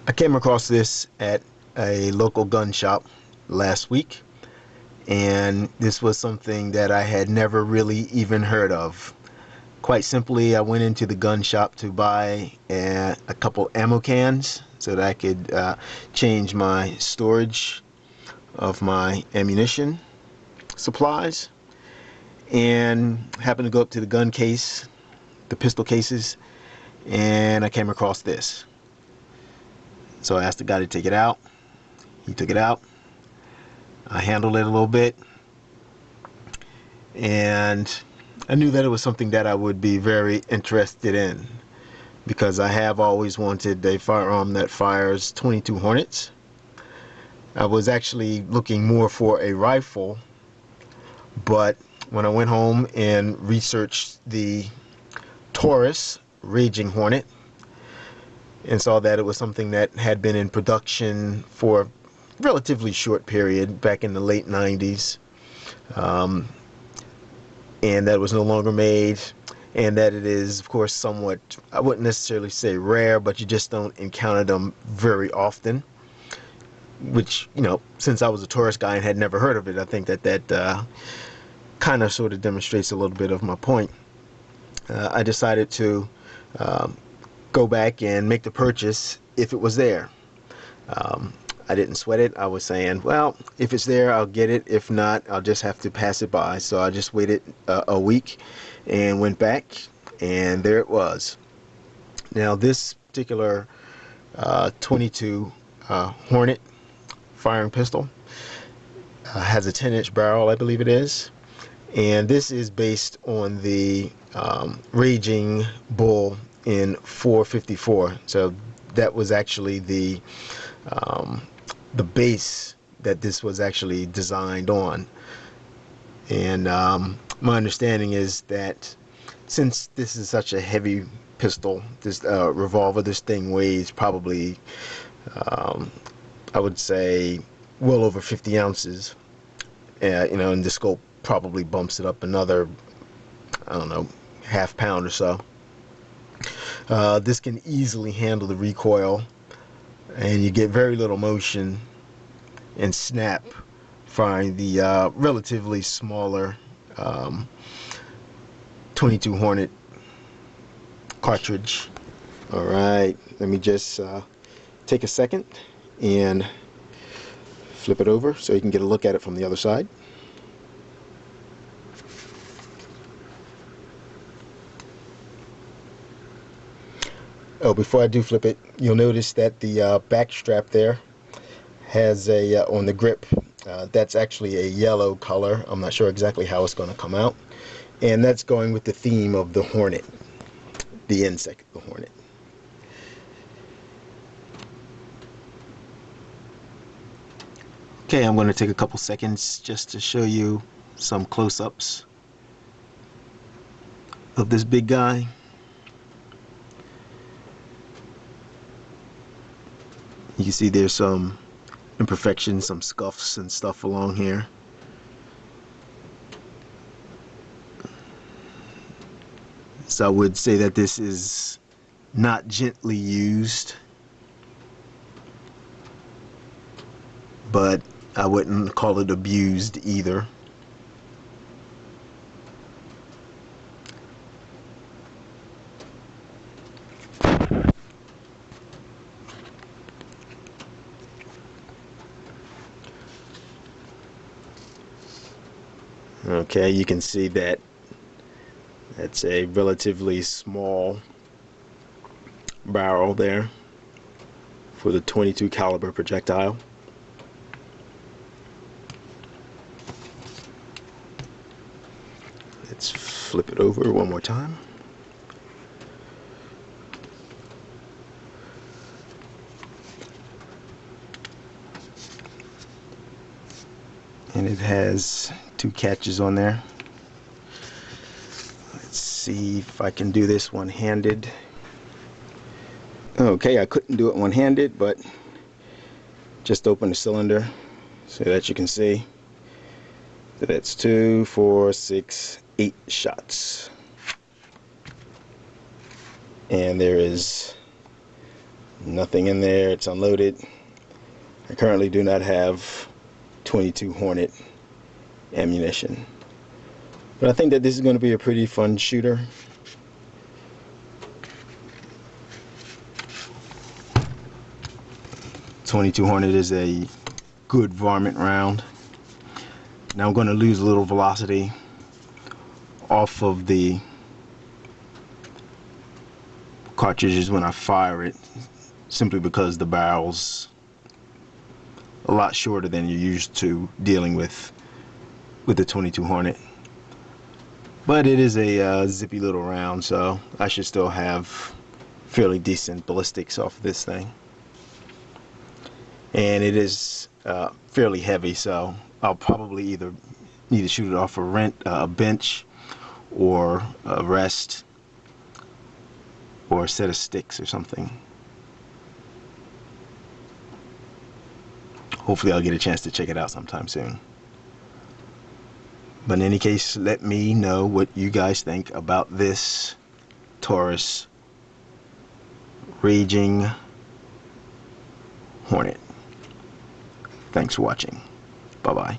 I came across this at a local gun shop last week, and this was something that I had never really even heard of. Quite simply, I went into the gun shop to buy a couple ammo cans so that I could change my storage of my ammunition supplies, and happened to go up to the gun case, the pistol cases, and I came across this. So I asked the guy to take it out. He took it out. I handled it a little bit, and I knew that it was something that I would be very interested in, because I have always wanted a firearm that fires 22 Hornets. I was actually looking more for a rifle, but when I went home and researched the Taurus Raging Hornet and saw that it was something that had been in production for a relatively short period back in the late 90s, and that it was no longer made, and that it is, of course, somewhat, I wouldn't necessarily say rare, but you just don't encounter them very often, which, you know, since I was a Taurus guy and had never heard of it, I think that kind of sort of demonstrates a little bit of my point. I decided to go back and make the purchase if it was there. I didn't sweat it. I was saying, well, if it's there, I'll get it. If not, I'll just have to pass it by. So I just waited a week and went back, and there it was. Now, this particular 22 Hornet firing pistol has a 10-inch barrel, I believe it is. And this is based on the Raging Bull in 454. So that was actually the base that this was actually designed on. And my understanding is that since this is such a heavy pistol, this revolver, this thing weighs probably, I would say, well over 50 ounces. You know, and the scope probably bumps it up another, I don't know, half pound or so. This can easily handle the recoil, and you get very little motion and snap firing the relatively smaller 22 Hornet cartridge. Alright, let me just take a second and flip it over so you can get a look at it from the other side. Oh, before I do flip it, you'll notice that the back strap there has a, on the grip, that's actually a yellow color. I'm not sure exactly how it's going to come out. And that's going with the theme of the Hornet, the insect, the Hornet. Okay, I'm going to take a couple seconds just to show you some close-ups of this big guy. You can see there's some imperfections, some scuffs and stuff along here. So I would say that this is not gently used, but I wouldn't call it abused either. Okay, you can see that that's a relatively small barrel there for the 22 caliber projectile. Let's flip it over one more time. And it has two catches on there. Let's see if I can do this one-handed. Okay, I couldn't do it one-handed, but just open the cylinder so that you can see. So that's 2, 4, 6, 8 shots. And there is Nothing in there. It's unloaded. I currently do not have 22 Hornet ammunition, but I think that this is going to be a pretty fun shooter. .22 Hornet is a good varmint round. Now I'm going to lose a little velocity off of the cartridges when I fire it, simply because the barrel's a lot shorter than you're used to dealing with the .22 Hornet. But it is a zippy little round, so I should still have fairly decent ballistics off of this thing. And it is fairly heavy, so I'll probably either need to shoot it off a bench, or a rest, or a set of sticks or something. Hopefully I'll get a chance to check it out sometime soon. But in any case, let me know what you guys think about this Taurus Raging Hornet. Thanks for watching. Bye-bye.